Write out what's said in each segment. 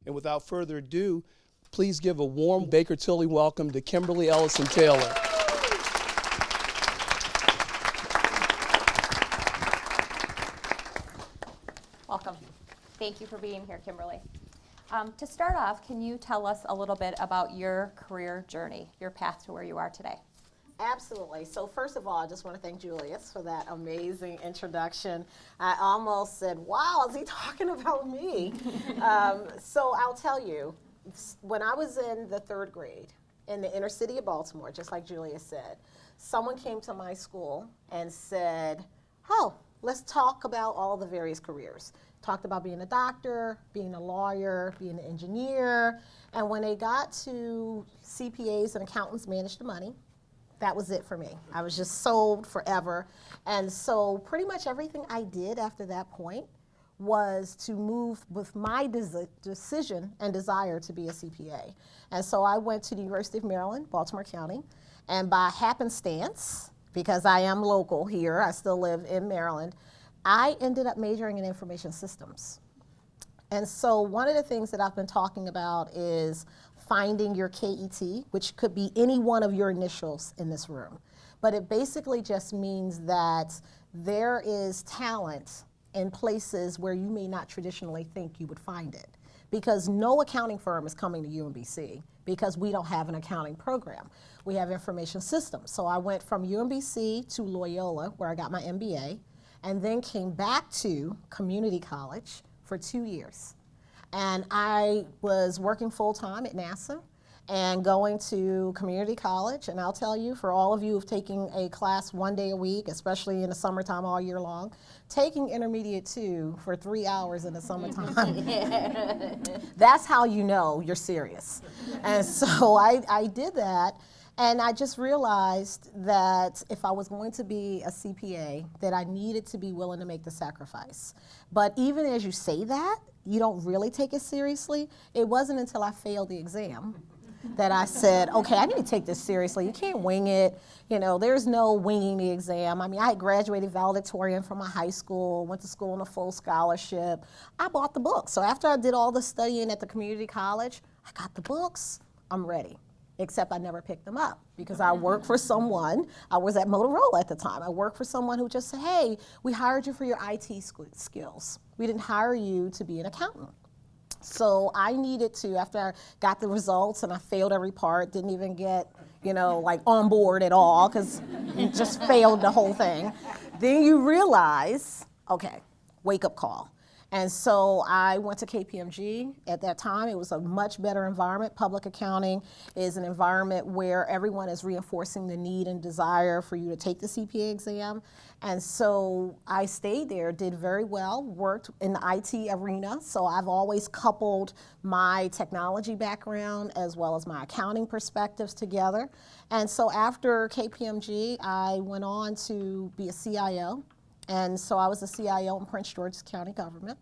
And without further ado, please give a warm Baker Tilly welcome to Kimberly Ellison-Taylor. Welcome. Thank you for being here, Kimberly. To start off, can you tell us a little bit about your career journey, your path to where you are today? Absolutely. So first of all, I just want to thank Julius for that amazing introduction. I almost said, wow, is he talking about me? So I'll tell you, when I was in the 3rd grade in the inner city of Baltimore, just like Julius said, someone came to my school and said, oh, let's talk about all the various careers. Talked about being a doctor, being a lawyer, being an engineer. And when they got to CPAs and accountants manage the money, that was it for me. I was just sold forever. And so pretty much everything I did after that point was to move with my decision and desire to be a CPA. And so I went to the University of Maryland, Baltimore County, and by happenstance, because I am local here, I still live in Maryland, I ended up majoring in information systems. And so one of the things that I've been talking about is finding your KET, which could be any one of your initials in this room. But it basically just means that there is talent in places where you may not traditionally think you would find it. Because no accounting firm is coming to UMBC because we don't have an accounting program. We have information systems. So I went from UMBC to Loyola, where I got my MBA, and then came back to community college for 2 years. And I was working full-time at NASA and going to community college. And I'll tell you, for all of you who've taken a class 1 day a week, especially in the summertime all year long, taking Intermediate 2 for 3 hours in the summertime, that's how you know you're serious. And so I did that. And I just realized that if I was going to be a CPA, that I needed to be willing to make the sacrifice. But even as you say that, you don't really take it seriously. It wasn't until I failed the exam that I said, okay, I need to take this seriously. You can't wing it. You know, there's no winging the exam. I mean, I had graduated valedictorian from my high school, went to school on a full scholarship. I bought the books. So after I did all the studying at the community college, I got the books, I'm ready. Except I never picked them up because I worked for someone, I was at Motorola at the time, I worked for someone who just said, hey, we hired you for your IT skills. We didn't hire you to be an accountant. So I needed to, after I got the results and I failed every part, didn't even get, like on board at all because you just failed the whole thing. Then you realize, okay, wake up call. And so I went to KPMG. At that time, it was a much better environment. Public accounting is an environment where everyone is reinforcing the need and desire for you to take the CPA exam. And so I stayed there, did very well, worked in the IT arena. So I've always coupled my technology background as well as my accounting perspectives together. And so after KPMG, I went on to be a CIO. And so I was a CIO in Prince George's County government.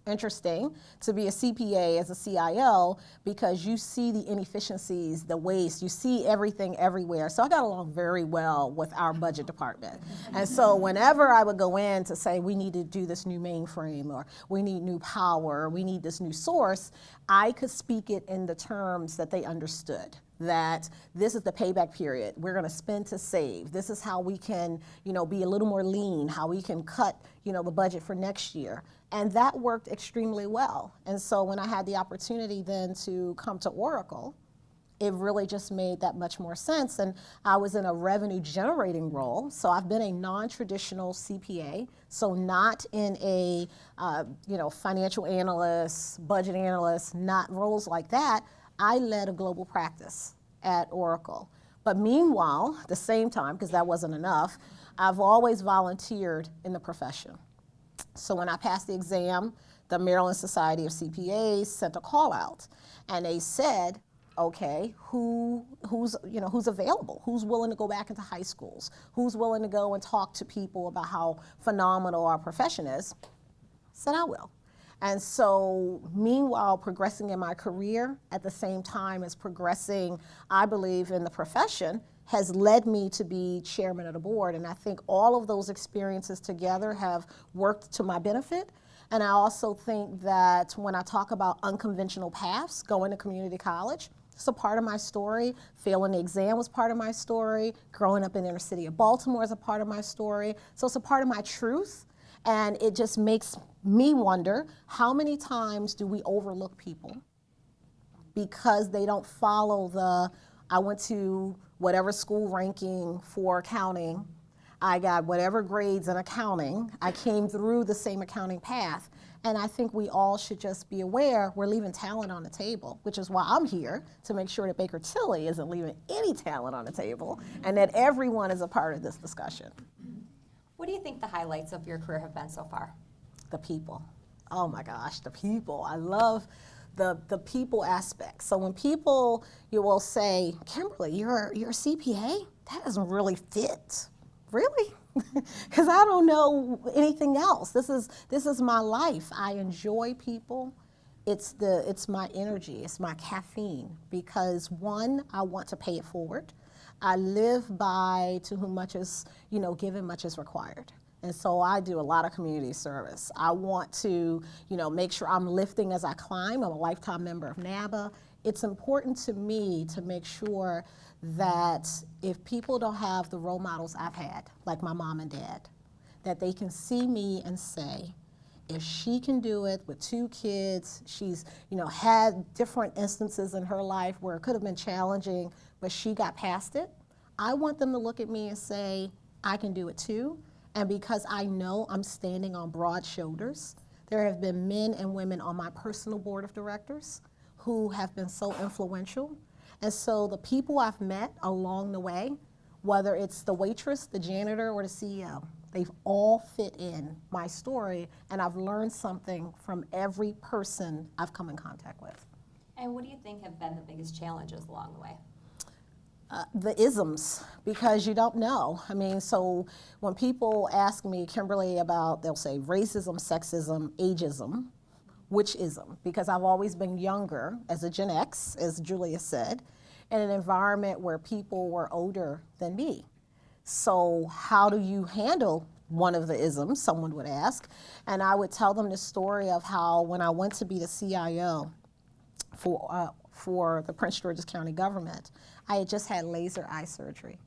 Interesting to be a CPA as a CIO because you see the inefficiencies, the waste, you see everything everywhere. So I got along very well with our budget department. And so whenever I would go in to say we need to do this new mainframe or we need new power, or we need this new source, I could speak it in the terms that they understood. That this is the payback period. We're going to spend to save. This is how we can, be a little more lean, how we can cut, the budget for next year. And that worked extremely well. And so when I had the opportunity then to come to Oracle, it really just made that much more sense. And I was in a revenue generating role. So I've been a non-traditional CPA. So not in a, financial analyst, budget analyst, not roles like that. I led a global practice at Oracle. But meanwhile, at the same time, because that wasn't enough, I've always volunteered in the profession. So when I passed the exam, the Maryland Society of CPAs sent a call out. And they said, okay, who's available? Who's willing to go back into high schools? Who's willing to go and talk to people about how phenomenal our profession is? I said, I will. And so, meanwhile, progressing in my career at the same time as progressing, I believe, in the profession, has led me to be chairman of the board. And I think all of those experiences together have worked to my benefit. And I also think that when I talk about unconventional paths, going to community college, it's a part of my story. Failing the exam was part of my story. Growing up in the inner city of Baltimore is a part of my story. So it's a part of my truth. And it just makes me wonder, how many times do we overlook people because they don't follow I went to whatever school ranking for accounting, I got whatever grades in accounting, I came through the same accounting path. And I think we all should just be aware we're leaving talent on the table, which is why I'm here, to make sure that Baker Tilly isn't leaving any talent on the table and that everyone is a part of this discussion. What do you think the highlights of your career have been so far? The people. Oh my gosh, the people. I love the people aspect. So when people, you will say, Kimberly, you're a CPA? That doesn't really fit. Really? Because I don't know anything else. This is my life. I enjoy people. It's my energy. It's my caffeine. Because one, I want to pay it forward. I live by to whom much is, given, much is required. And so I do a lot of community service. I want to, make sure I'm lifting as I climb. I'm a lifetime member of NABA. It's important to me to make sure that if people don't have the role models I've had, like my mom and dad, that they can see me and say, if she can do it with 2 kids, she's, had different instances in her life where it could have been challenging, but she got past it. I want them to look at me and say, I can do it too. And because I know I'm standing on broad shoulders, there have been men and women on my personal board of directors who have been so influential. And so the people I've met along the way, whether it's the waitress, the janitor, or the CEO, they've all fit in my story, and I've learned something from every person I've come in contact with. And what do you think have been the biggest challenges along the way? The isms, because you don't know. I mean, so when people ask me, Kimberly, about, they'll say racism, sexism, ageism, which ism? Because I've always been younger as a Gen X, as Julia said, in an environment where people were older than me. So how do you handle one of the isms, someone would ask. And I would tell them the story of how when I went to be the CIO for the Prince George's County government, I had just had laser eye surgery.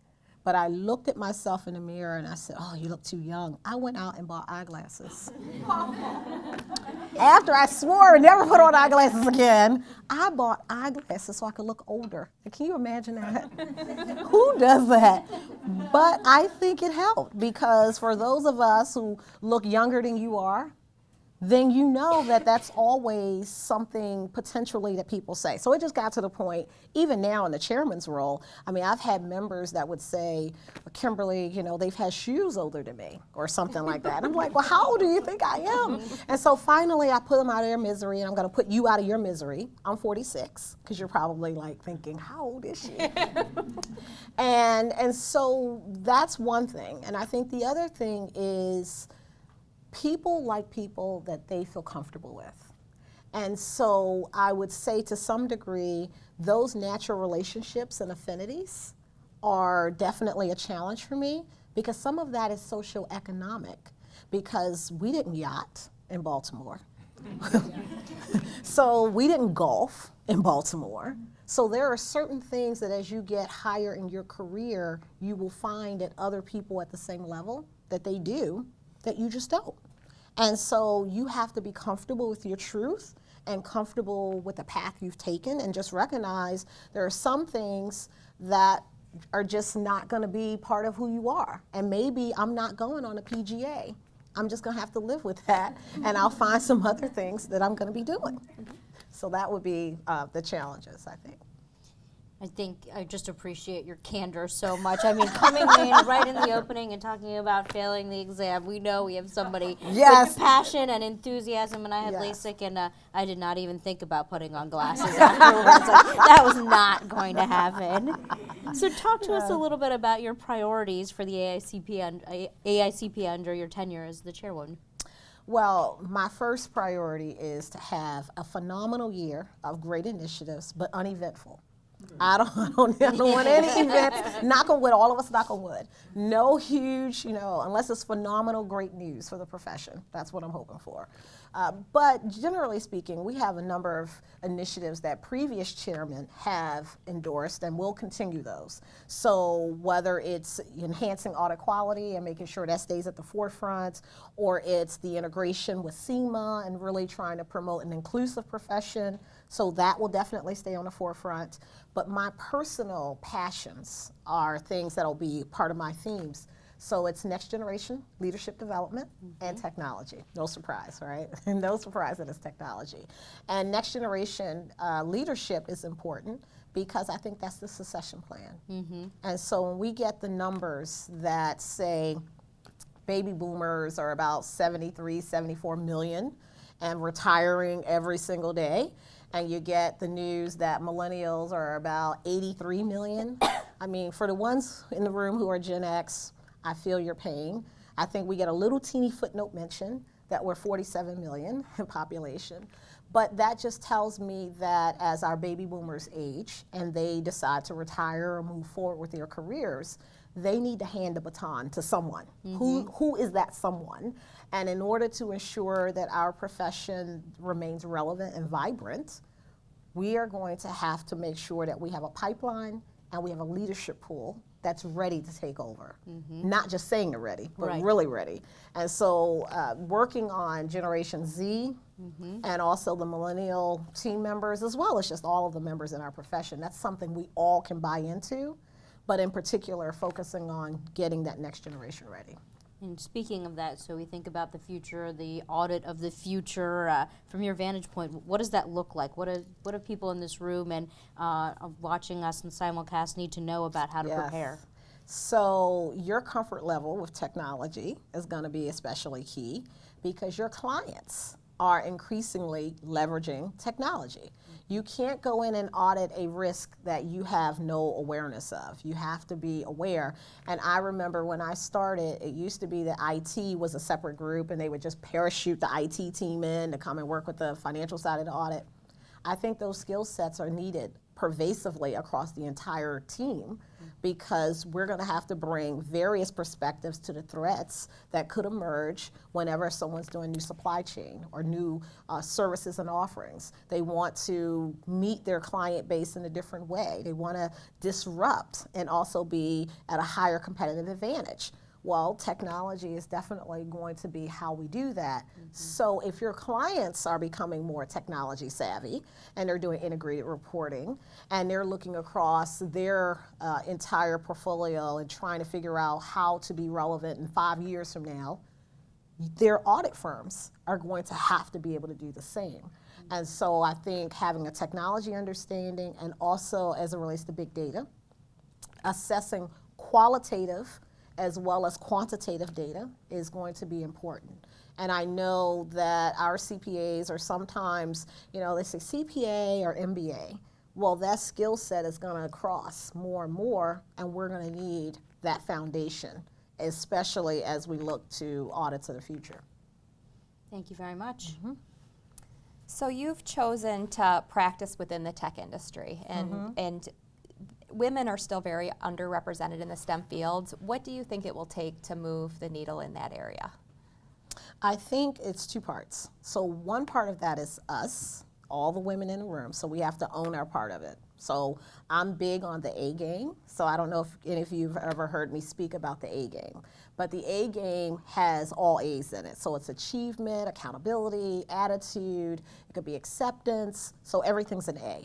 But I looked at myself in the mirror and I said, oh, you look too young. I went out and bought eyeglasses. After I swore and never put on eyeglasses again, I bought eyeglasses so I could look older. And can you imagine that? Who does that? But I think it helped, because for those of us who look younger than you are, then you know that that's always something potentially that people say. So it just got to the point, even now in the chairman's role, I mean, I've had members that would say, Kimberly, they've had shoes older than me or something like that. And I'm like, well, how old do you think I am? And so finally I put them out of their misery, and I'm gonna put you out of your misery. I'm 46, because you're probably like thinking, how old is she? And so that's one thing. And I think the other thing is, people like people that they feel comfortable with. And so I would say to some degree, those natural relationships and affinities are definitely a challenge for me, because some of that is socioeconomic, because we didn't yacht in Baltimore. So we didn't golf in Baltimore. So there are certain things that as you get higher in your career, you will find that other people at the same level that they do, that you just don't. And so you have to be comfortable with your truth and comfortable with the path you've taken, and just recognize there are some things that are just not going to be part of who you are. And maybe I'm not going on a PGA. I'm just going to have to live with that, and I'll find some other things that I'm going to be doing. So that would be the challenges, I think. I think I just appreciate your candor so much. I mean, coming in right in the opening and talking about failing the exam, we know we have somebody with passion and enthusiasm, and I had LASIK, and I did not even think about putting on glasses afterwards. That was not going to happen. So talk to us a little bit about your priorities for the AICP under your tenure as the chairwoman. Well, my first priority is to have a phenomenal year of great initiatives, but uneventful. I don't want any events. Knock on wood, all of us knock on wood. No huge, unless it's phenomenal, great news for the profession. That's what I'm hoping for. But generally speaking, we have a number of initiatives that previous chairmen have endorsed, and we'll continue those. So whether it's enhancing audit quality and making sure that stays at the forefront, or it's the integration with SEMA and really trying to promote an inclusive profession, so that will definitely stay on the forefront. But my personal passions are things that'll be part of my themes. So it's next generation leadership development and technology. No surprise, right? No surprise that it's technology. And next generation leadership is important because I think that's the succession plan. And so when we get the numbers that say baby boomers are about 73, 74 million and retiring every single day, and you get the news that millennials are about 83 million. I mean, for the ones in the room who are Gen X, I feel your pain. I think we get a little teeny footnote mention that we're 47 million in population. But that just tells me that as our baby boomers age and they decide to retire or move forward with their careers, they need to hand the baton to someone. Who is that someone? And in order to ensure that our profession remains relevant and vibrant, we are going to have to make sure that we have a pipeline and we have a leadership pool that's ready to take over. Not just saying they're ready, but really ready. And so working on Generation Z and also the millennial team members, as well as just all of the members in our profession, that's something we all can buy into, but in particular focusing on getting that next generation ready. And speaking of that, so we think about the future, the audit of the future. From your vantage point, what does that look like? What do people in this room and watching us in simulcast need to know about how to prepare? So your comfort level with technology is going to be especially key because your clients are increasingly leveraging technology. You can't go in and audit a risk that you have no awareness of. You have to be aware. And I remember when I started, it used to be that IT was a separate group and they would just parachute the IT team in to come and work with the financial side of the audit. I think those skill sets are needed pervasively across the entire team because we're going to have to bring various perspectives to the threats that could emerge whenever someone's doing new supply chain or new services and offerings. They want to meet their client base in a different way. They want to disrupt and also be at a higher competitive advantage. Well, technology is definitely going to be how we do that. So if your clients are becoming more technology savvy and they're doing integrated reporting and they're looking across their entire portfolio and trying to figure out how to be relevant in 5 years from now, their audit firms are going to have to be able to do the same. And so I think having a technology understanding and also as it relates to big data, assessing qualitative as well as quantitative data is going to be important. And I know that our CPAs are sometimes, they say CPA or MBA. Well, that skill set is going to cross more and more, and we're going to need that foundation, especially as we look to audits of the future. Thank you very much. So you've chosen to practice within the tech industry, and women are still very underrepresented in the STEM fields. What do you think it will take to move the needle in that area? I think it's two parts. So one part of that is us, all the women in the room, so we have to own our part of it. So I'm big on the A game, so I don't know if any of you have ever heard me speak about the A game, but the A game has all A's in it. So it's achievement, accountability, attitude, it could be acceptance, so everything's an A.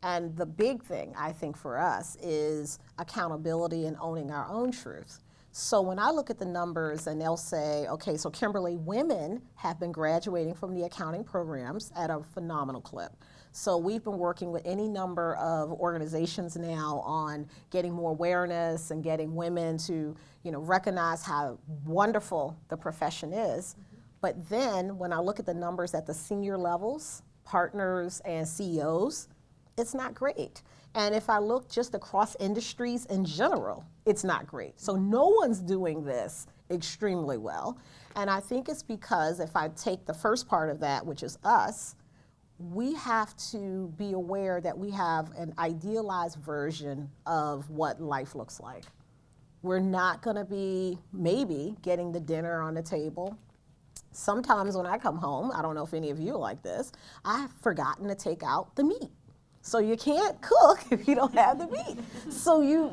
And the big thing, I think, for us is accountability and owning our own truth. So when I look at the numbers and they'll say, okay, so Kimberly, women have been graduating from the accounting programs at a phenomenal clip. So we've been working with any number of organizations now on getting more awareness and getting women to, recognize how wonderful the profession is. But then when I look at the numbers at the senior levels, partners and CEOs, it's not great. And if I look just across industries in general, it's not great. So no one's doing this extremely well. And I think it's because if I take the first part of that, which is us, we have to be aware that we have an idealized version of what life looks like. We're not going to be maybe getting the dinner on the table Sometimes when I come home, I don't know if any of you are like this, I've forgotten to take out the meat. So you can't cook if you don't have the meat. So you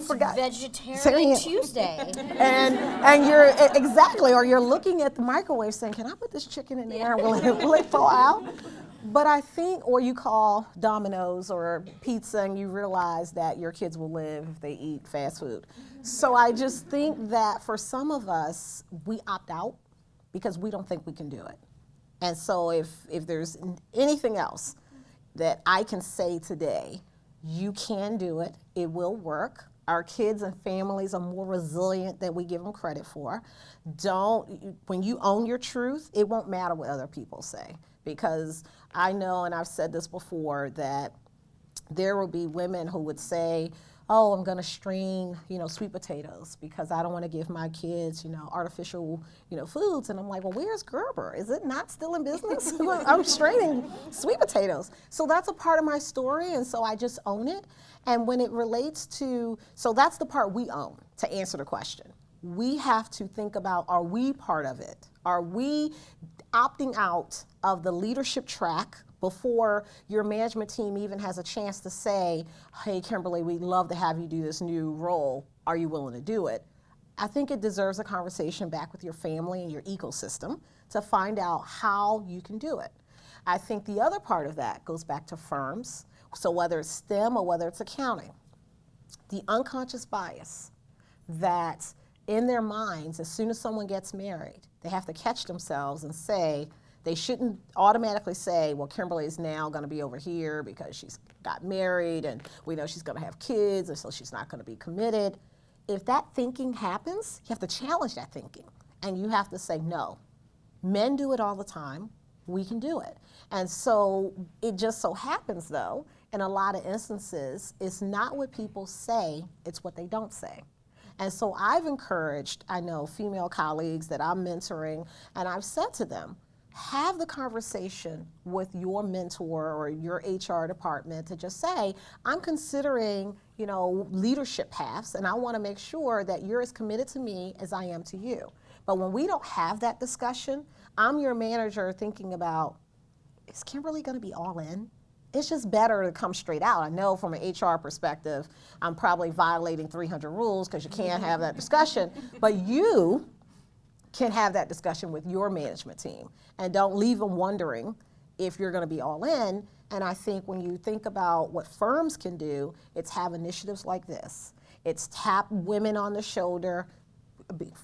forgot. Vegetarian Tuesday. And you're exactly, or you're looking at the microwave saying, can I put this chicken in there? Will it fall out? But I think, or you call Domino's or pizza and you realize that your kids will live if they eat fast food. So I just think that for some of us, we opt out because we don't think we can do it. And so if there's anything else that I can say today, you can do it, it will work. Our kids and families are more resilient than we give them credit for. When you own your truth, it won't matter what other people say. Because I know, and I've said this before, that there will be women who would say, oh, I'm gonna strain, sweet potatoes because I don't wanna give my kids, artificial, foods. And I'm like, well, where's Gerber? Is it not still in business? I'm straining sweet potatoes. So that's a part of my story, and so I just own it. And when it relates to, so that's the part we own, to answer the question. We have to think about, are we part of it? Are we opting out of the leadership track before your management team even has a chance to say, hey, Kimberly, we'd love to have you do this new role. Are you willing to do it? I think it deserves a conversation back with your family and your ecosystem to find out how you can do it. I think the other part of that goes back to firms. So whether it's STEM or whether it's accounting, the unconscious bias that in their minds, as soon as someone gets married, they have to catch themselves and say, they shouldn't automatically say, well, Kimberly is now going to be over here because she's got married and we know she's going to have kids and so she's not going to be committed. If that thinking happens, you have to challenge that thinking and you have to say, no, men do it all the time, we can do it. And so it just so happens though, in a lot of instances, it's not what people say, it's what they don't say. And so I've encouraged, I know, female colleagues that I'm mentoring, and I've said to them, have the conversation with your mentor or your HR department to just say, I'm considering, leadership paths, and I want to make sure that you're as committed to me as I am to you. But when we don't have that discussion, I'm your manager thinking about, is Kimberly going to be all in? It's just better to come straight out. I know from an HR perspective, I'm probably violating 300 rules because you can't have that discussion, but you can have that discussion with your management team and don't leave them wondering if you're going to be all in. And I think when you think about what firms can do, it's have initiatives like this. It's tap women on the shoulder.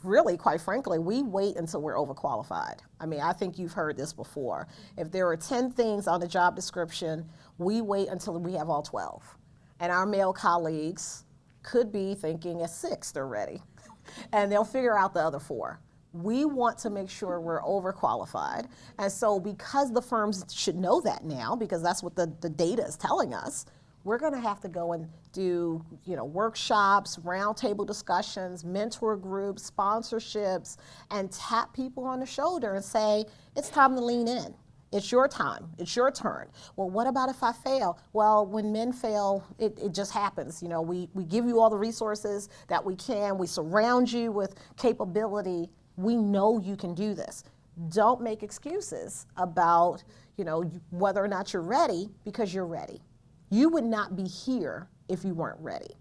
Really, quite frankly, we wait until we're overqualified. I mean, I think you've heard this before. If there are 10 things on the job description, we wait until we have all 12. And our male colleagues could be thinking at 6 they're ready. And they'll figure out the other 4. We want to make sure we're overqualified. And so because the firms should know that now, because that's what the data is telling us, we're going to have to go and do, workshops, roundtable discussions, mentor groups, sponsorships, and tap people on the shoulder and say, it's time to lean in. It's your time. It's your turn. Well, what about if I fail? Well, when men fail, it just happens. We give you all the resources that we can. We surround you with capability. We know you can do this. Don't make excuses about, whether or not you're ready, because you're ready. You would not be here if you weren't ready.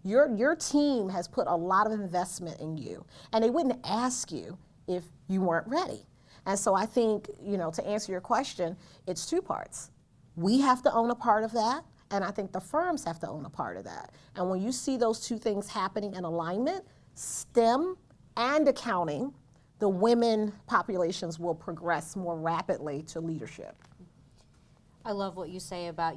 Your team has put a lot of investment in you, and they wouldn't ask you if you weren't ready. And so I think, to answer your question, it's 2 parts. We have to own a part of that, and I think the firms have to own a part of that. And when you see those 2 things happening in alignment, STEM and accounting, the women populations will progress more rapidly to leadership. I love what you say about,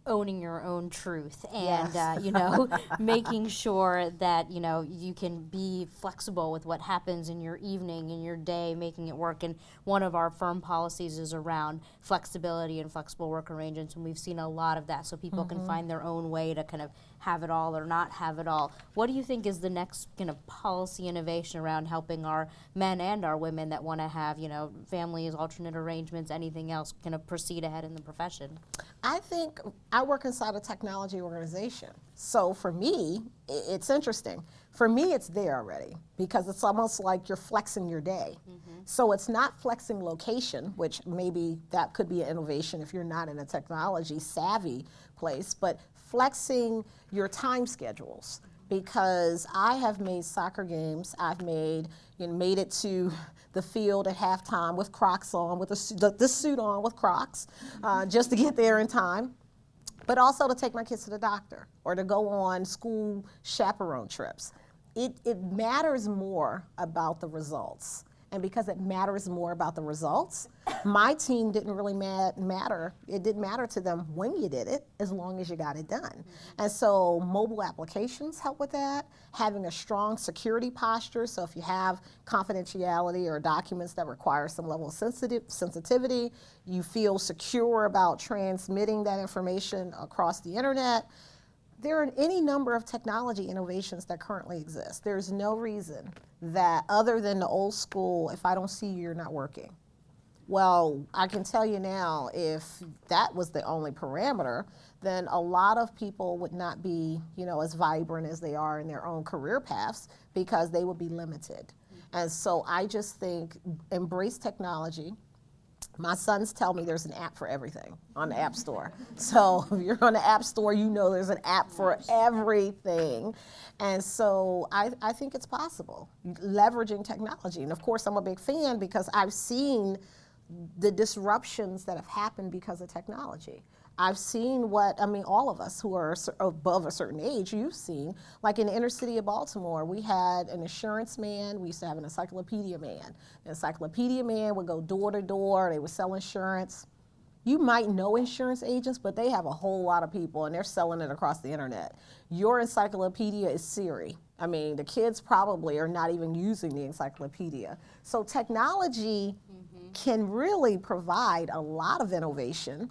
owning your own truth and, Yes. making sure that, you can be flexible with what happens in your evening, in your day, making it work. And one of our firm policies is around flexibility and flexible work arrangements, and we've seen a lot of that so people can find their own way to kind of have it all or not have it all. What do you think is the next kind of policy innovation around helping our men and our women that want to have, families, alternate arrangements, anything else kind of proceed ahead in the profession? passion? I think I work inside a technology organization. So for me, it's interesting. For me, it's there already because it's almost like you're flexing your day. So it's not flexing location, which maybe that could be an innovation if you're not in a technology savvy place, but flexing your time schedules. Because I have made soccer games, I've made it to the field at halftime with Crocs on, with the suit on with Crocs, just to get there in time, but also to take my kids to the doctor or to go on school chaperone trips. It matters more about the results. And because it matters more about the results, my team didn't really matter. It didn't matter to them when you did it, as long as you got it done. And so mobile applications help with that. Having a strong security posture, so if you have confidentiality or documents that require some level of sensitivity, you feel secure about transmitting that information across the internet. There are any number of technology innovations that currently exist. There's no reason that, other than the old school, if I don't see you, you're not working. Well, I can tell you now, if that was the only parameter, then a lot of people would not be, as vibrant as they are in their own career paths because they would be limited. And so I just think embrace technology. My sons tell me there's an app for everything on the App Store. So if you're on the App Store, there's an app for everything. And so I think it's possible, leveraging technology. And of course, I'm a big fan because I've seen the disruptions that have happened because of technology. I've seen all of us who are above a certain age, you've seen, like in the inner city of Baltimore, we had an insurance man, we used to have an encyclopedia man. The encyclopedia man would go door to door, they would sell insurance. You might know insurance agents, but they have a whole lot of people and they're selling it across the internet. Your encyclopedia is Siri. The kids probably are not even using the encyclopedia. So technology can really provide a lot of innovation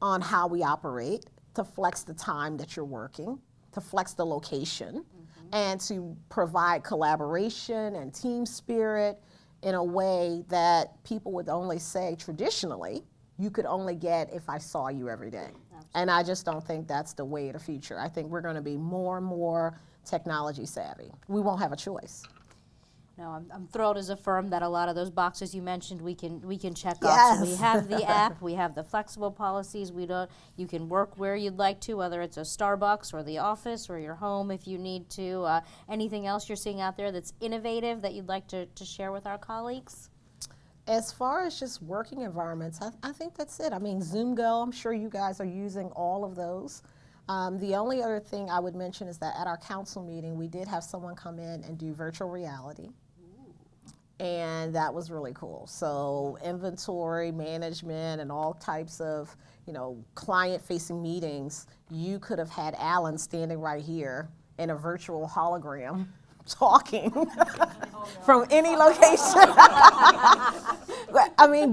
on how we operate, to flex the time that you're working, to flex the location, and to provide collaboration and team spirit in a way that people would only say traditionally, you could only get if I saw you every day. Absolutely. And I just don't think that's the way of the future. I think we're going to be more and more technology savvy. We won't have a choice. No, I'm thrilled as a firm that a lot of those boxes you mentioned we can check Yes. off. So we have the app, we have the flexible policies. You can work where you'd like to, whether it's a Starbucks or the office or your home if you need to. Anything else you're seeing out there that's innovative that you'd like to share with our colleagues? As far as just working environments, I think that's it. Zoom Go, I'm sure you guys are using all of those. The only other thing I would mention is that at our council meeting, we did have someone come in and do virtual reality. And that was really cool. So inventory management and all types of, client-facing meetings, you could have had Alan standing right here in a virtual hologram talking from any location.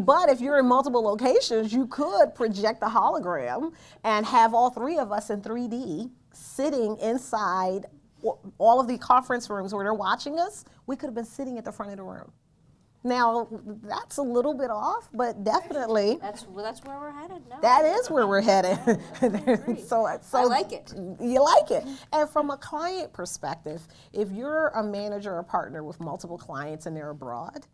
But if you're in multiple locations, you could project a hologram and have all three of us in 3D sitting inside all of the conference rooms where they're watching us. We could have been sitting at the front of the room. Now, that's a little bit off, but definitely. That's where we're headed now. That is where we're headed. so I like it. You like it. And from a client perspective, if you're a manager or partner with multiple clients and they're abroad,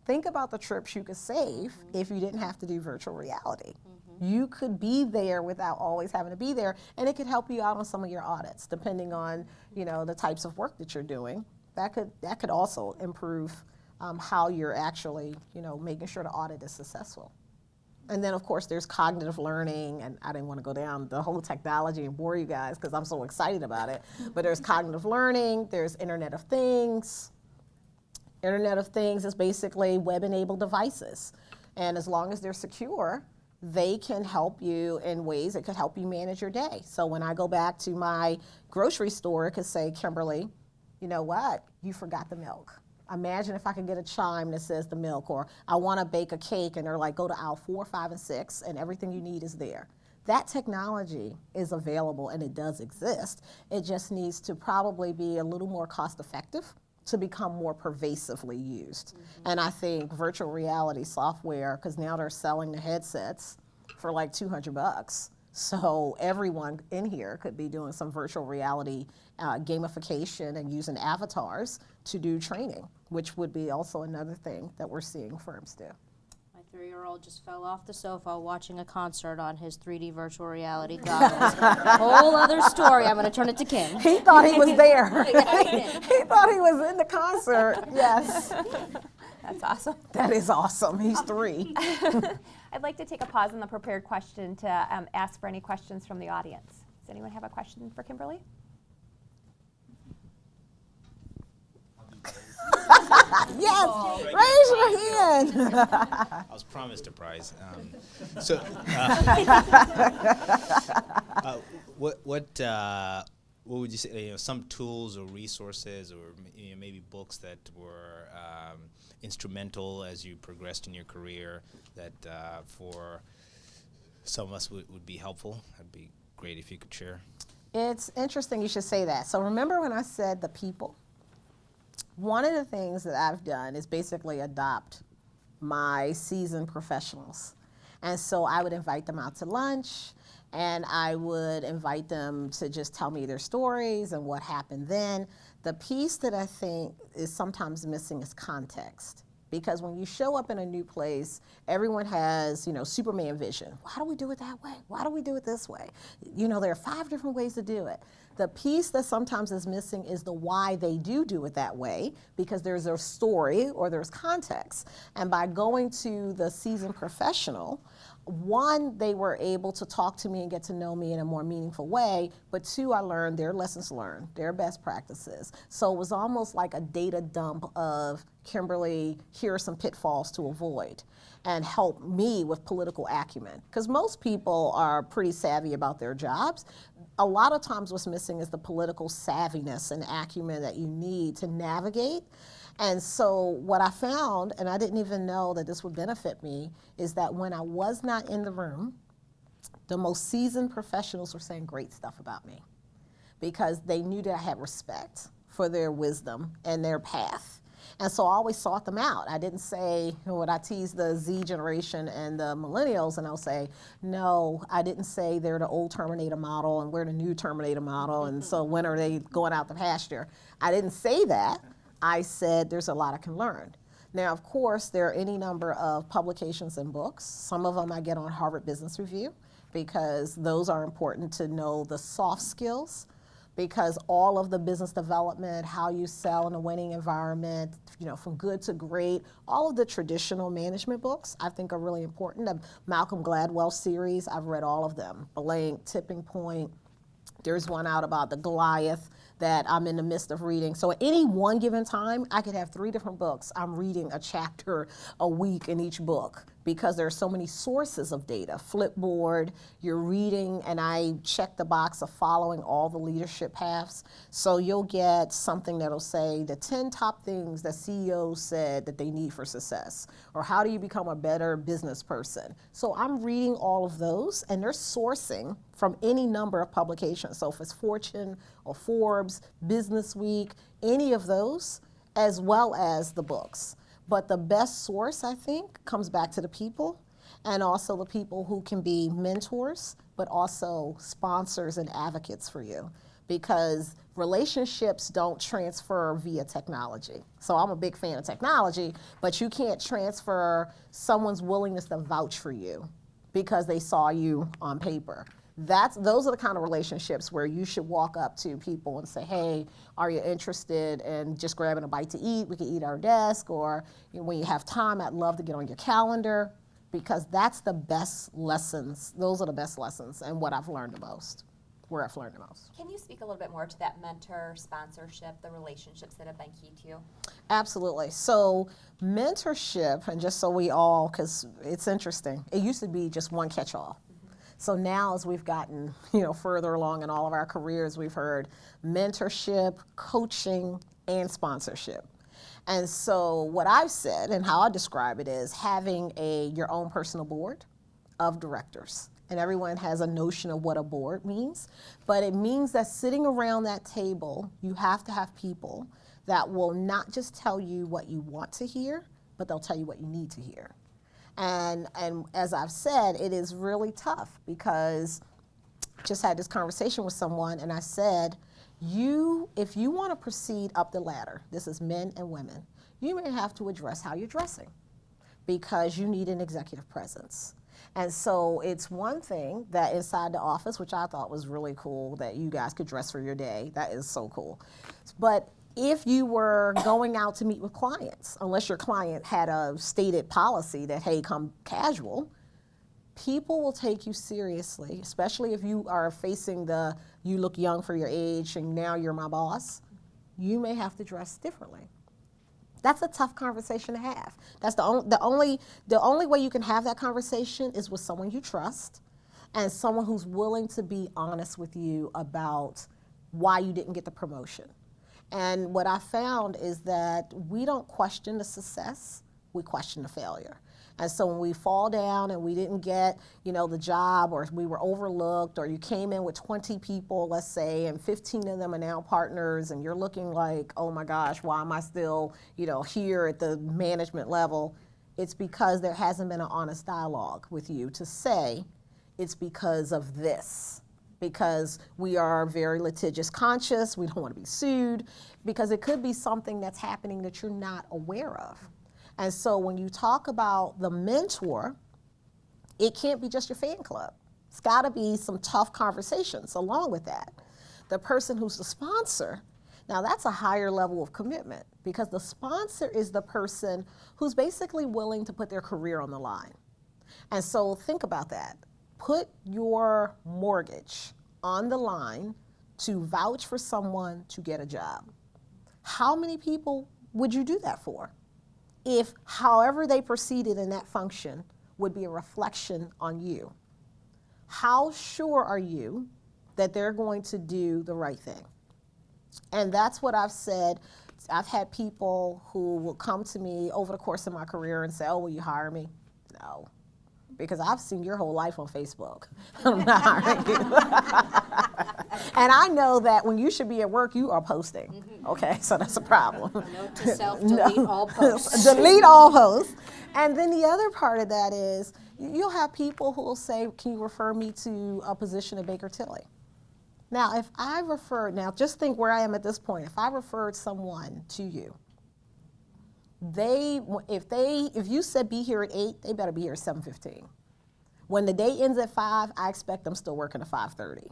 think about the trips you could save if you didn't have to do virtual reality. You could be there without always having to be there, and it could help you out on some of your audits, depending on the types of work that you're doing. That could also improve how you're actually making sure the audit is successful. And then of course there's cognitive learning, and I didn't want to go down the whole technology and bore you guys because I'm so excited about it. But there's cognitive learning, there's Internet of Things. Internet of Things is basically web-enabled devices. And as long as they're secure, they can help you in ways that could help you manage your day. So when I go back to my grocery store, it could say, Kimberly, you know what? You forgot the milk. Imagine if I could get a chime that says the milk, or I want to bake a cake, and they're like, go to aisle 4, 5, and 6, and everything you need is there. That technology is available, and it does exist. It just needs to probably be a little more cost effective to become more pervasively used. And I think virtual reality software, because now they're selling the headsets for like $200. So everyone in here could be doing some virtual reality gamification and using avatars to do training, which would be also another thing that we're seeing firms do. My 3-year-old just fell off the sofa watching a concert on his 3D virtual reality goggles. Whole other story. I'm going to turn it to Kim. He thought he was there. Yeah, he did. He thought he was in the concert. Yes. That's awesome. That is awesome. He's 3. I'd like to take a pause in the prepared question to ask for any questions from the audience. Does anyone have a question for Kimberly? Yes. Raise your hand. I was promised a prize. What would you say? Some tools or resources, or maybe books that were instrumental as you progressed in your career that for some of us would be helpful. That'd be great if you could share. It's interesting you should say that. So remember when I said the people? One of the things that I've done is basically adopt my seasoned professionals. And so I would invite them out to lunch, and I would invite them to just tell me their stories and what happened then. The piece that I think is sometimes missing is context. Because when you show up in a new place, everyone has, Superman vision. Why do we do it that way? Why do we do it this way? There are 5 different ways to do it. The piece that sometimes is missing is the why they do it that way, because there's a story or there's context. And by going to the seasoned professional, 1, they were able to talk to me and get to know me in a more meaningful way, but 2, I learned their lessons learned, their best practices. So it was almost like a data dump of, Kimberly, here are some pitfalls to avoid, and help me with political acumen. Because most people are pretty savvy about their jobs. A lot of times what's missing is the political savviness and acumen that you need to navigate. And so what I found, and I didn't even know that this would benefit me, is that when I was not in the room, the most seasoned professionals were saying great stuff about me, because they knew that I had respect for their wisdom and their path. And so I always sought them out. I didn't say, when I tease the Z generation and the millennials, and I'll say, no, I didn't say they're the old Terminator model and we're the new Terminator model, and so when are they going out the pasture? I didn't say that. I said there's a lot I can learn. Now, of course, there are any number of publications and books. Some of them I get on Harvard Business Review, because those are important to know the soft skills, because all of the business development, how you sell in a winning environment, from good to great, all of the traditional management books I think are really important. The Malcolm Gladwell series, I've read all of them. Blank, Tipping Point. There's one out about the Goliath that I'm in the midst of reading. So at any one given time, I could have 3 different books. I'm reading a chapter a week in each book, because there are so many sources of data. Flipboard, you're reading, and I check the box of following all the leadership paths. So you'll get something that'll say the 10 top things that CEOs said that they need for success, or how do you become a better business person. So I'm reading all of those, and they're sourcing from any number of publications. So if it's Fortune or Forbes, Business Week, any of those, as well as the books. But the best source, I think, comes back to the people, and also the people who can be mentors, but also sponsors and advocates for you, because relationships don't transfer via technology. So I'm a big fan of technology, but you can't transfer someone's willingness to vouch for you because they saw you on paper. Those are the kind of relationships where you should walk up to people and say, hey, are you interested in just grabbing a bite to eat? We can eat at our desk, or when you have time, I'd love to get on your calendar, because that's the best lessons. Those are the best lessons, and what I've learned the most, where I've learned the most. Can you speak a little bit more to that mentor sponsorship, the relationships that have been key to you? Absolutely. So mentorship, and just so we all, because it's interesting, it used to be just one catch-all. So now, as we've gotten further along in all of our careers, we've heard mentorship, coaching, and sponsorship. And so what I've said and how I describe it is having your own personal board of directors. And everyone has a notion of what a board means, but it means that sitting around that table, you have to have people that will not just tell you what you want to hear, but they'll tell you what you need to hear. And as I've said, it is really tough because just had this conversation with someone and I said, if you want to proceed up the ladder, this is men and women, you may have to address how you're dressing because you need an executive presence. And so it's one thing that inside the office, which I thought was really cool, that you guys could dress for your day. That is so cool. But if you were going out to meet with clients, unless your client had a stated policy that, hey, come casual, people will take you seriously, especially if you are facing the, you look young for your age and now you're my boss. You may have to dress differently. That's a tough conversation to have. That's the only way you can have that conversation is with someone you trust and someone who's willing to be honest with you about why you didn't get the promotion. And what I found is that we don't question the success, we question the failure. And so when we fall down and we didn't get, the job, or we were overlooked, or you came in with 20 people, let's say, and 15 of them are now partners, and you're looking like, oh my gosh, why am I still, here at the management level? It's because there hasn't been an honest dialogue with you to say it's because of this. Because we are very litigious conscious, we don't want to be sued, because it could be something that's happening that you're not aware of. And so when you talk about the mentor, it can't be just your fan club. It's got to be some tough conversations along with that. The person who's the sponsor, now that's a higher level of commitment, because the sponsor is the person who's basically willing to put their career on the line. And so think about that. Put your mortgage on the line to vouch for someone to get a job. How many people would you do that for? If however they proceeded in that function would be a reflection on you. How sure are you that they're going to do the right thing? And that's what I've said. I've had people who will come to me over the course of my career and say, oh, will you hire me? No, because I've seen your whole life on Facebook. I'm not hiring you. And I know that when you should be at work, you are posting. Okay, so that's a problem. Note to self, delete all posts. Delete all posts. And then the other part of that is you'll have people who will say, can you refer me to a position at Baker Tilly? Now, if I referred, now just think where I am at this point. If I referred someone to you, if you said be here at 8, they better be here at 7:15. When the day ends at 5, I expect them still working at 5:30.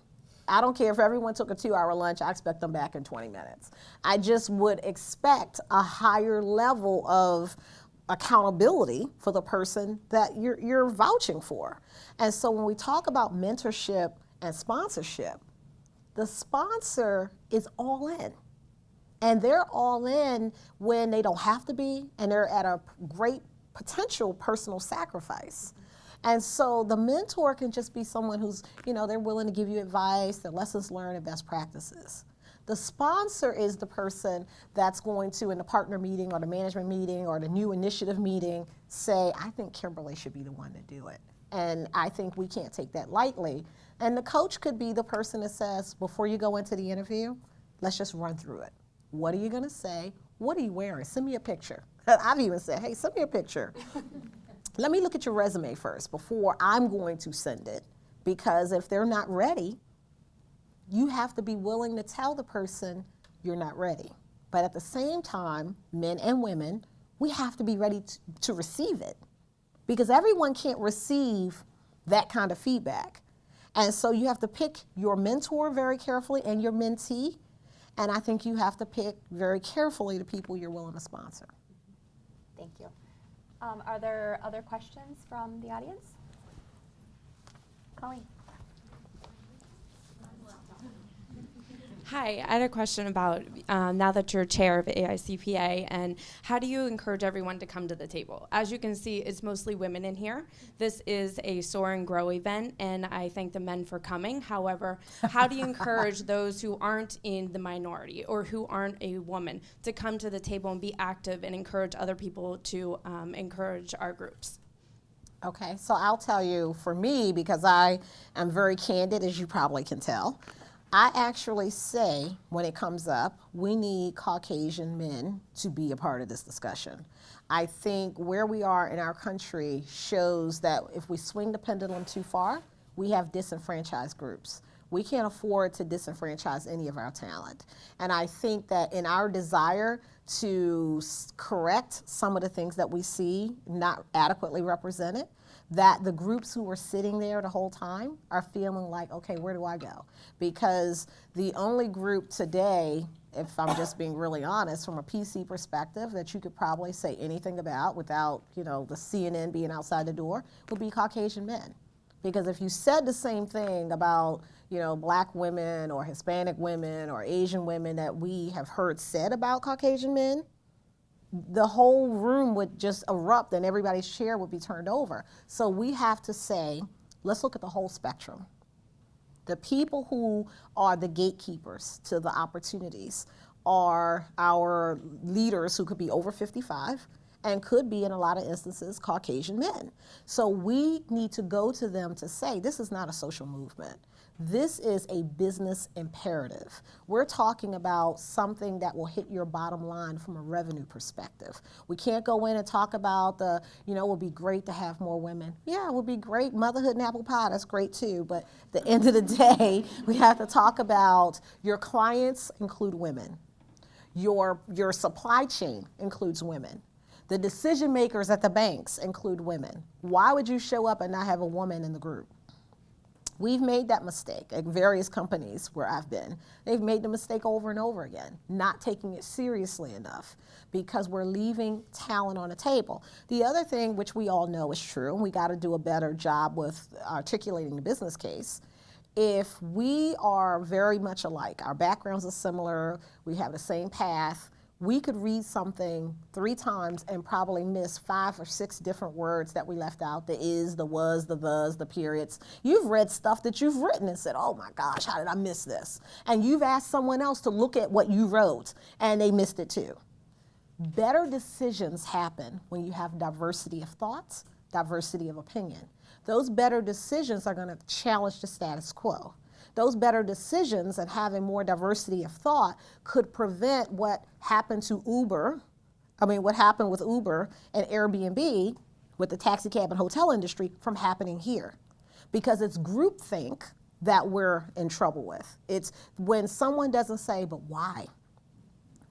I don't care if everyone took a 2-hour lunch, I expect them back in 20 minutes. I just would expect a higher level of accountability for the person that you're vouching for. And so when we talk about mentorship and sponsorship, the sponsor is all in. And they're all in when they don't have to be, and they're at a great potential personal sacrifice. And so the mentor can just be someone who's, they're willing to give you advice, their lessons learned, and best practices. The sponsor is the person that's going to, in the partner meeting or the management meeting or the new initiative meeting, say, I think Kimberly should be the one to do it. And I think we can't take that lightly. And the coach could be the person that says, before you go into the interview, let's just run through it. What are you going to say? What are you wearing? Send me a picture. I've even said, hey, send me a picture. Let me look at your resume first before I'm going to send it. Because if they're not ready, you have to be willing to tell the person you're not ready. But at the same time, men and women, we have to be ready to receive it. Because everyone can't receive that kind of feedback. And so you have to pick your mentor very carefully and your mentee. And I think you have to pick very carefully the people you're willing to sponsor. Thank you. Are there other questions from the audience? Colleen. Hi, I had a question about now that you're chair of AICPA, and how do you encourage everyone to come to the table? As you can see, it's mostly women in here. This is a SOAR and Grow event, and I thank the men for coming. However, how do you encourage those who aren't in the minority or who aren't a woman to come to the table and be active and encourage other people to encourage our groups? Okay, so I'll tell you, for me, because I am very candid, as you probably can tell, I actually say, when it comes up, we need Caucasian men to be a part of this discussion. I think where we are in our country shows that if we swing the pendulum too far, we have disenfranchised groups. We can't afford to disenfranchise any of our talent. And I think that in our desire to correct some of the things that we see not adequately represented, that the groups who were sitting there the whole time are feeling like, okay, where do I go? Because the only group today, if I'm just being really honest, from a PC perspective, that you could probably say anything about without, the CNN being outside the door, would be Caucasian men. Because if you said the same thing about, black women or Hispanic women or Asian women that we have heard said about Caucasian men, the whole room would just erupt and everybody's chair would be turned over. So we have to say, let's look at the whole spectrum. The people who are the gatekeepers to the opportunities are our leaders who could be over 55 and could be, in a lot of instances, Caucasian men. So we need to go to them to say, this is not a social movement. This is a business imperative. We're talking about something that will hit your bottom line from a revenue perspective. We can't go in and talk about it would be great to have more women. Yeah, it would be great. Motherhood and apple pie, that's great too. But at the end of the day, we have to talk about your clients include women. Your supply chain includes women. The decision makers at the banks include women. Why would you show up and not have a woman in the group? We've made that mistake at various companies where I've been. They've made the mistake over and over again, not taking it seriously enough because we're leaving talent on the table. The other thing, which we all know is true, and we got to do a better job with articulating the business case, if we are very much alike, our backgrounds are similar, we have the same path, we could read something 3 times and probably miss 5 or 6 different words that we left out. The is, the was, the thes, the periods. You've read stuff that you've written and said, oh my gosh, how did I miss this? And you've asked someone else to look at what you wrote and they missed it too. Better decisions happen when you have diversity of thoughts, diversity of opinion. Those better decisions are gonna challenge the status quo. Those better decisions and having more diversity of thought could prevent what happened with Uber and Airbnb with the taxi cab and hotel industry from happening here. Because it's groupthink that we're in trouble with. It's when someone doesn't say, but why?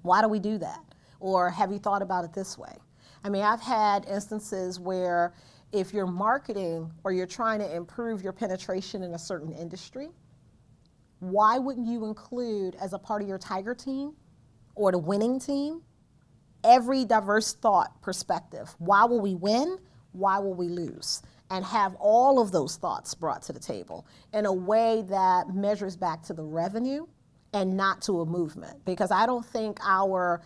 Why do we do that? Or have you thought about it this way? I mean, I've had instances where if you're marketing or you're trying to improve your penetration in a certain industry, why wouldn't you include as a part of your Tiger team or the winning team every diverse thought perspective? Why will we win? Why will we lose? And have all of those thoughts brought to the table in a way that measures back to the revenue and not to a movement. Because I don't think our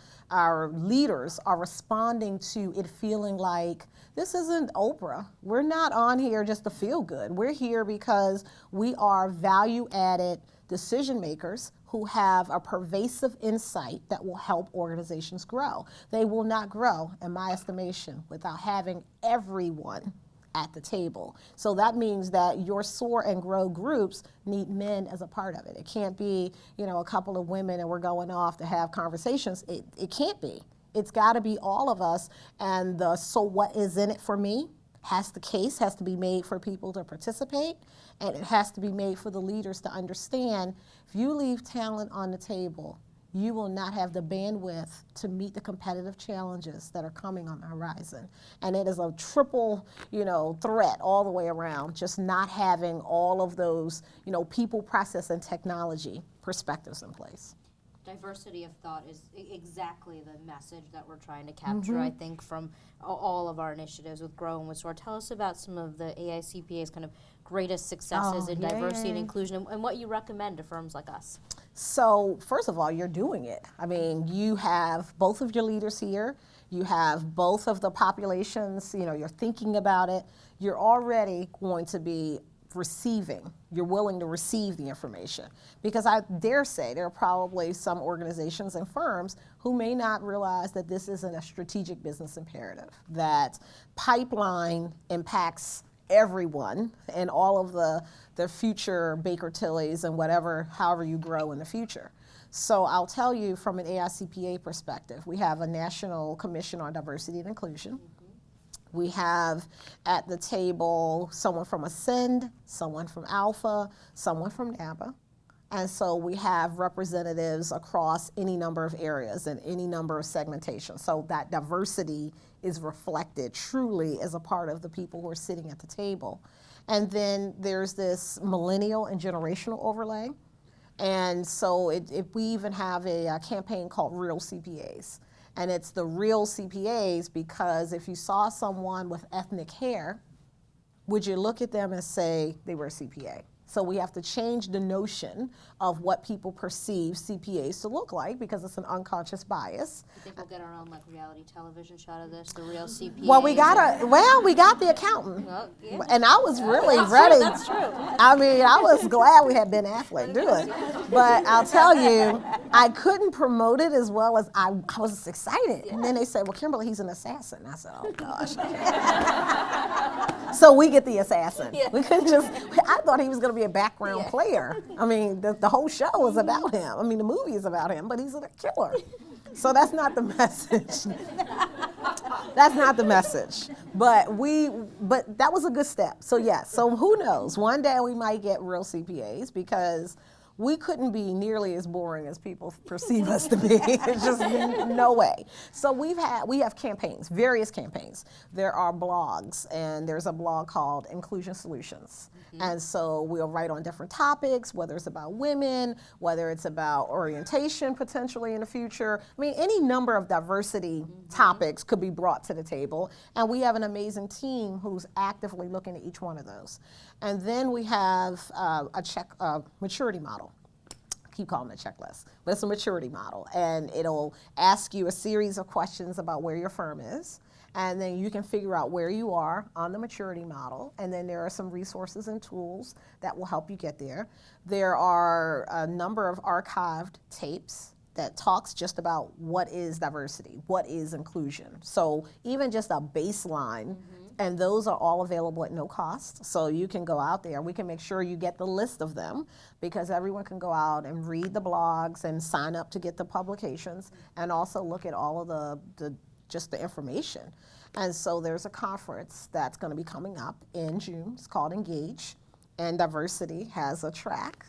leaders are responding to it feeling like this isn't Oprah. We're not on here just to feel good. We're here because we are value-added decision makers who have a pervasive insight that will help organizations grow. They will not grow, in my estimation, without having everyone at the table. So that means that your SOAR and GROW groups need men as a part of it. It can't be, a couple of women and we're going off to have conversations. It can't be. It's got to be all of us. And the so what is in it for me has to be made for people to participate, and it has to be made for the leaders to understand if you leave talent on the table, you will not have the bandwidth to meet the competitive challenges that are coming on the horizon. And it is a triple, threat all the way around, just not having all of those, people, process, and technology perspectives in place. Diversity of thought is exactly the message that we're trying to capture, I think, from all of our initiatives with Grow and with SOAR. Tell us about some of the AICPA's kind of greatest successes in diversity and inclusion and what you recommend to firms like us. So, first of all, you're doing it. I mean, you have both of your leaders here. You have both of the populations, you're thinking about it. You're already going to be you're willing to receive the information. Because I dare say there are probably some organizations and firms who may not realize that this isn't a strategic business imperative, that pipeline impacts everyone and all of the future Baker Tillys and however you grow in the future. So I'll tell you from an AICPA perspective, we have a National Commission on Diversity and Inclusion. We have at the table someone from Ascend, someone from Alpha, someone from NABA. And so we have representatives across any number of areas and any number of segmentations. So that diversity is reflected truly as a part of the people who are sitting at the table. And then there's this millennial and generational overlay. And so we even have a campaign called Real CPAs. And it's the real CPAs because if you saw someone with ethnic hair, would you look at them and say they were a CPA? So we have to change the notion of what people perceive CPAs to look like because it's an unconscious bias. I think we'll get our own like reality television shot of this, the real CPA. Well, we got the accountant, Well, yeah. and I was really ready. That's true. I mean, I was glad we had Ben Affleck do it, but I'll tell you, I couldn't promote it as well as I was excited. And then they said, "Well, Kimberly, he's an assassin." I said, "Oh gosh." So we get the assassin. Yeah. We couldn't just. I thought he was going to be a background player. I mean, the whole show is about him. I mean, the movie is about him, but he's a killer. So that's not the message. That's not the message. But that was a good step. So yes. So who knows? One day we might get real CPAs because we couldn't be nearly as boring as people perceive us to be. It's just no way. So we have campaigns, various campaigns. There are blogs, and there's a blog called Inclusion Solutions. And so we'll write on different topics, whether it's about women, whether it's about orientation potentially in the future. I mean, any number of diversity topics could be brought to the table. And we have an amazing team who's actively looking at each one of those. And then we have a maturity model. I keep calling it a checklist, but it's a maturity model. And it'll ask you a series of questions about where your firm is. And then you can figure out where you are on the maturity model. And then there are some resources and tools that will help you get there. There are a number of archived tapes that talks just about what is diversity, what is inclusion. So even just a baseline, and those are all available at no cost. So you can go out there. We can make sure you get the list of them because everyone can go out and read the blogs and sign up to get the publications and also look at all of the information. And so there's a conference that's going to be coming up in June. It's called Engage, and diversity has a track.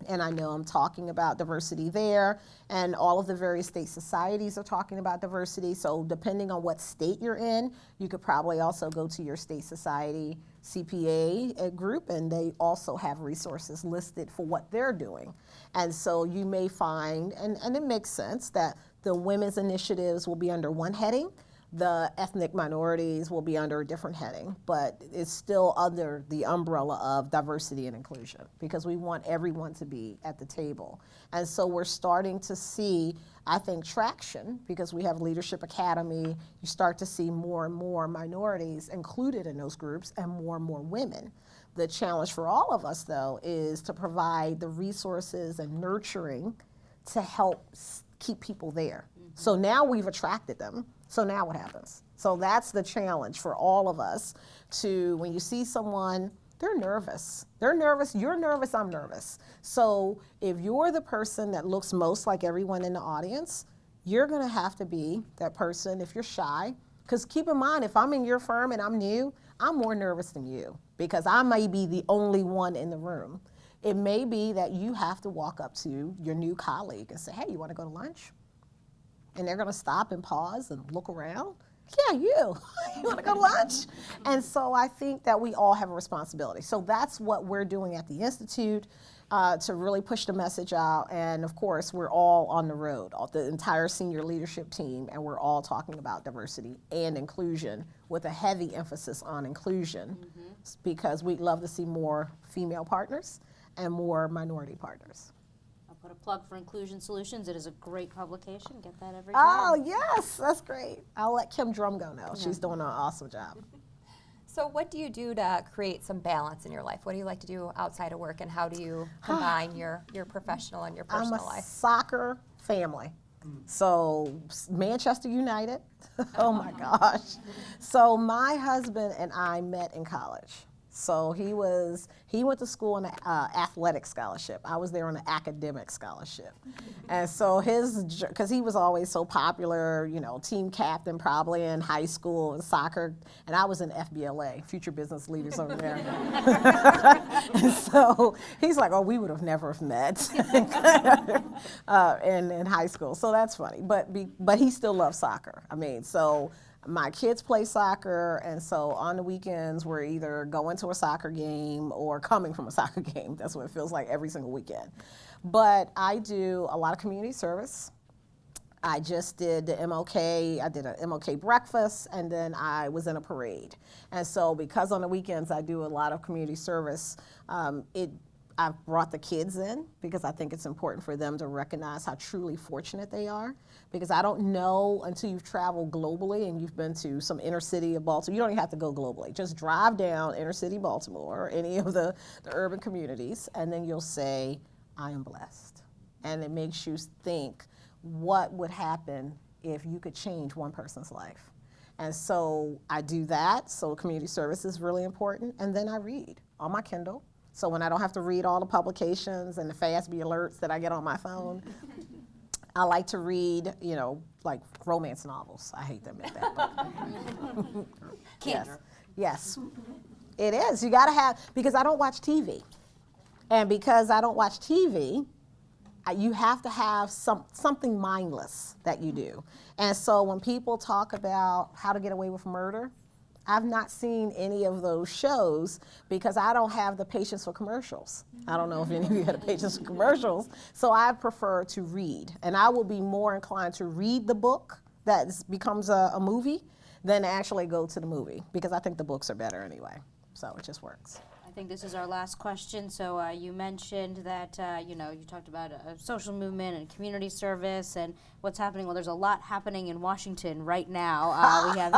And I know I'm talking about diversity there, and all of the various state societies are talking about diversity. So depending on what state you're in, you could probably also go to your state society CPA group, and they also have resources listed for what they're doing. And so you may find, and it makes sense, that the women's initiatives will be under one heading, the ethnic minorities will be under a different heading, but it's still under the umbrella of diversity and inclusion because we want everyone to be at the table. And so we're starting to see, I think, traction because we have Leadership Academy. You start to see more and more minorities included in those groups and more women. The challenge for all of us, though, is to provide the resources and nurturing to help keep people there. So now we've attracted them. So now what happens? So that's the challenge for all of us to, when you see someone, they're nervous. They're nervous, you're nervous, I'm nervous. So if you're the person that looks most like everyone in the audience, you're gonna have to be that person if you're shy. Because keep in mind, if I'm in your firm and I'm new, I'm more nervous than you because I may be the only one in the room. It may be that you have to walk up to your new colleague and say, hey, you wanna go to lunch? And they're gonna stop and pause and look around. Yeah, you wanna go to lunch? And so I think that we all have a responsibility. So that's what we're doing at the Institute to really push the message out. And of course, we're all on the road, the entire senior leadership team, and we're all talking about diversity and inclusion with a heavy emphasis on inclusion because we'd love to see more female partners and more minority partners. Put a plug for Inclusion Solutions. It is a great publication. Get that every Oh, time. yes, that's great. I'll let Kim Drumgo know. She's doing an awesome job. So what do you do to create some balance in your life? What do you like to do outside of work, and how do you combine your professional and your personal I'm a life? soccer family. So Manchester United, oh my gosh. So my husband and I met in college. So he went to school on an athletic scholarship. I was there on an academic scholarship. And so because he was always so popular, you know, team captain probably in high school and soccer, and I was in FBLA, Future Business Leaders over there. And so he's like, oh, we would have never met in high school. So that's funny, but he still loves soccer. I mean, so my kids play soccer, and so on the weekends we're either going to a soccer game or coming from a soccer game. That's what it feels like every single weekend. But I do a lot of community service. I just did the MLK, I did an MLK breakfast, and then I was in a parade. And so because on the weekends I do a lot of community service, I've brought the kids in because I think it's important for them to recognize how truly fortunate they are. Because I don't know until you've traveled globally and you've been to some inner city of Baltimore, you don't even have to go globally. Just drive down inner city Baltimore or any of the urban communities, and then you'll say, I am blessed. And it makes you think, what would happen if you could change one person's life? And so I do that, so community service is really important. And then I read on my Kindle. So when I don't have to read all the publications and the FASB alerts that I get on my phone, I like to read, you know, like romance novels. I hate to admit that, but yes, it is. You gotta have, because I don't watch TV. And because I don't watch TV, you have to have something mindless that you do. And so when people talk about how to get away with murder, I've not seen any of those shows because I don't have the patience for commercials. I don't know if any of you have the patience for commercials, so I prefer to read. And I will be more inclined to read the book that becomes a movie than actually go to the movie, because I think the books are better anyway. So it just works. I think this is our last question. So you mentioned that, you talked about a social movement and community service and what's happening. Well, there's a lot happening in Washington right now. We have,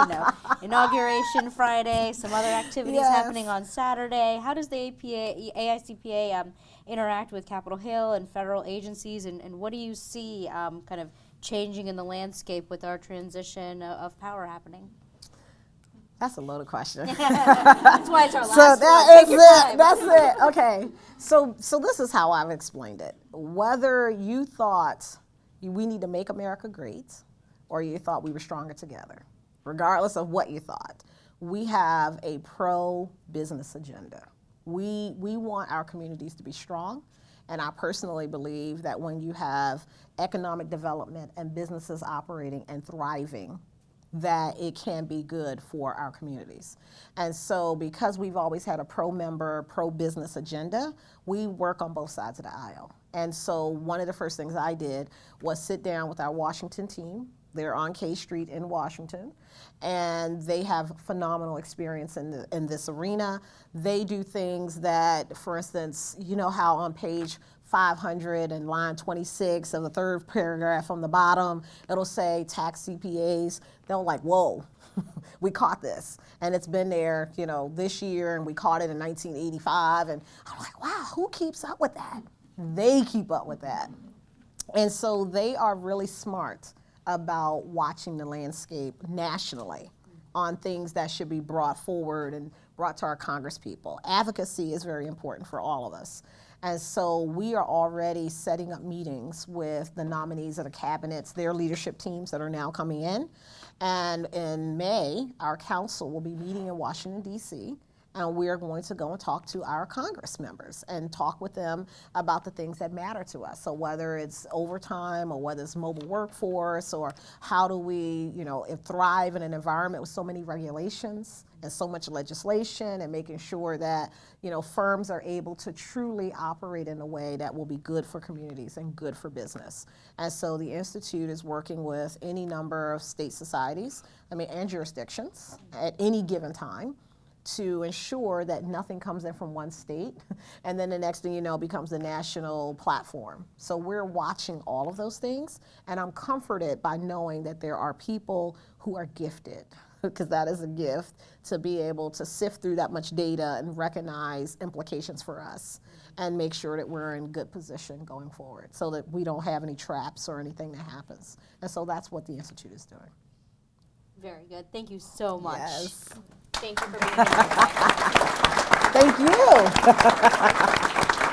Inauguration Friday, some other activities happening on Saturday. How does the AICPA interact with Capitol Hill and federal agencies, and what do you see kind of changing in the landscape with our transition of power happening? That's a loaded question. That's why it's our last So that one. is it. That's it. Okay. So this is how I've explained it. Whether you thought we need to make America great, or you thought we were stronger together, regardless of what you thought, we have a pro-business agenda. We want our communities to be strong, and I personally believe that when you have economic development and businesses operating and thriving, that it can be good for our communities. And so because we've always had a pro-member, pro-business agenda, we work on both sides of the aisle. And so one of the first things I did was sit down with our Washington team. They're on K Street in Washington, and they have phenomenal experience in this arena. They do things that, for instance, you know how on page 500 and line 26 of the third paragraph on the bottom, it'll say tax CPAs. They'll like, whoa, we caught this. And it's been there, this year, and we caught it in 1985. And I'm like, wow, who keeps up with that? They keep up with that. And so they are really smart about watching the landscape nationally on things that should be brought forward and brought to our Congress people. Advocacy is very important for all of us. And so we are already setting up meetings with the nominees of the cabinets, their leadership teams that are now coming in. And in May, our council will be meeting in Washington, D.C., and we're going to go and talk to our Congress members and talk with them about the things that matter to us. So whether it's overtime or whether it's mobile workforce, or how do we, thrive in an environment with so many regulations and so much legislation, and making sure that, firms are able to truly operate in a way that will be good for communities and good for business. And so the Institute is working with any number of state societies, and jurisdictions at any given time, to ensure that nothing comes in from one state and then the next thing you know becomes a national platform. So we're watching all of those things, and I'm comforted by knowing that there are people who are gifted because that is a gift, to be able to sift through that much data and recognize implications for us and make sure that we're in good position going forward so that we don't have any traps or anything that happens. And so that's what the Institute is doing. Very good. Thank you so much. Yes. Thank you for being here. Thank you.